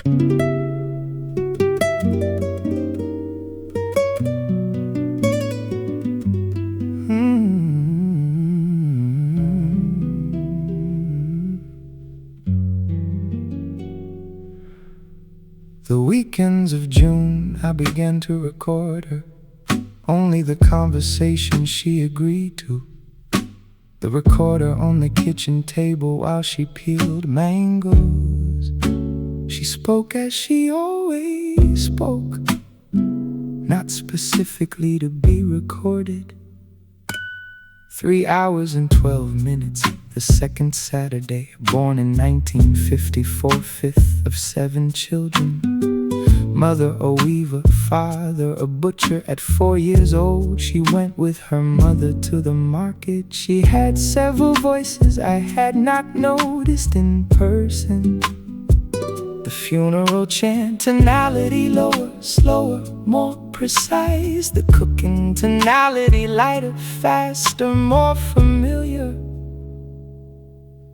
The weekends of June, I began to record her. Only the conversation she agreed to. The recorder on the kitchen table while she peeled mangoes. She spoke as she always spoke, not specifically to be recorded. 3 hours and 12 minutes, the second Saturday, born in 1954, fifth of 7 children. Mother a weaver, father a butcher. At 4 years old, she went with her mother to the market. She had several voices I had not noticed in person. The funeral chant, tonality lower, slower, more precise. The cooking tonality lighter, faster, more familiar.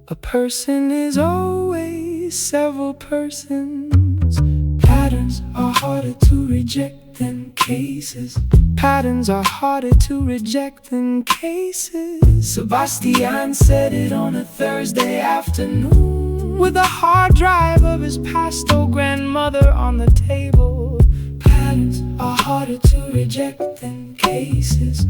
A person is always several persons. Patterns are harder to reject than cases. Patterns are harder to reject than cases. Sebastian said it on a Thursday afternoon, with a hard drive of his pastel grandmother on the table. Patterns are harder to reject than cases.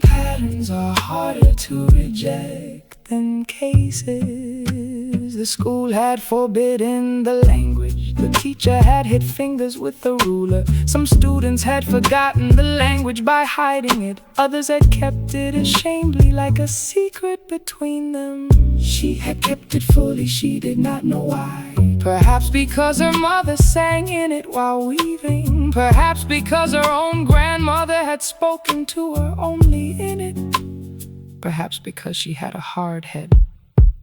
Patterns are harder to reject than cases. The school had forbidden the language. The teacher had hit fingers with the ruler. Some students had forgotten the language by hiding it. Others had kept it ashamedly, like a secret between them. She had kept it fully, she did not know why. Perhaps because her mother sang in it while weaving. Perhaps because her own grandmother had spoken to her only in it. Perhaps because she had a hard head.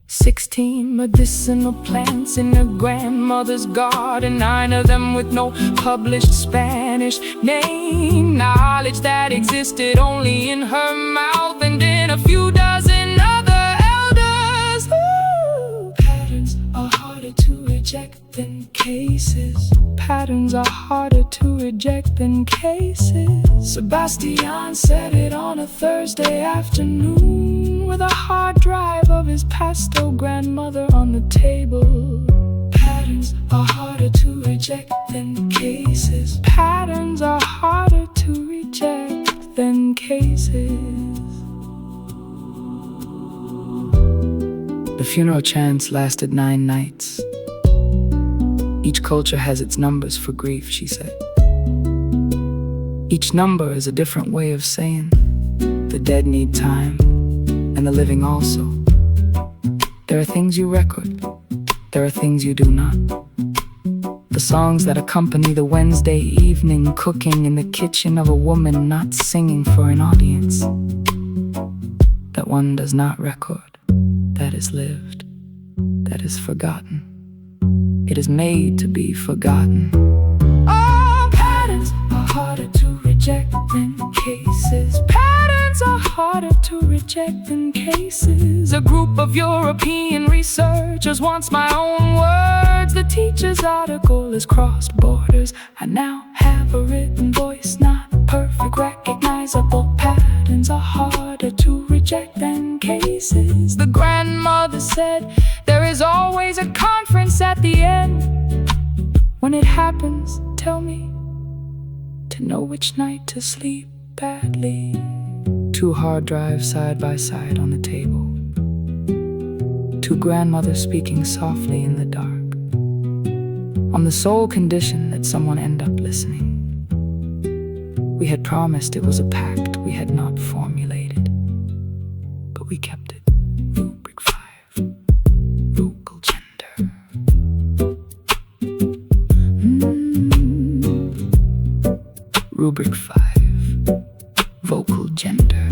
16 medicinal plants in her grandmother's garden, 9 of them with no published Spanish name. Knowledge that existed only in her mouth and in a few dozen other elders. Ooh. Patterns are harder to reject than cases. Patterns are harder to reject than cases. Sebastian said it on a Thursday afternoon, with a hard drive of his pastel grandmother on the table. Patterns are harder to reject than cases. Patterns are harder to reject than cases. The funeral chants lasted 9 nights. Each culture has its numbers for grief, she said. Each number is a different way of saying the dead need time, and the living also. There are things you record, there are things you do not. The songs that accompany the Wednesday evening cooking in the kitchen of a woman not singing for an audience. That one does not record, that is lived, that is forgotten. It is made to be forgotten. Oh, patterns are harder to reject than cases. Patterns are harder to reject than cases. A group of European researchers wants my own words. The teacher's article has crossed borders. I now have a written voice, not perfect, recognizable. Patterns are harder to reject than cases. The grandmother said there is always a conference at the end. When it happens, tell me, to know which night to sleep badly. 2 hard drives side by side on the table. 2 grandmothers speaking softly in the dark, on the sole condition that someone end up listening. We had promised it was a pact we had not formulated, but we kept it. Rubric 5, vocal gender. Rubric 5, vocal gender.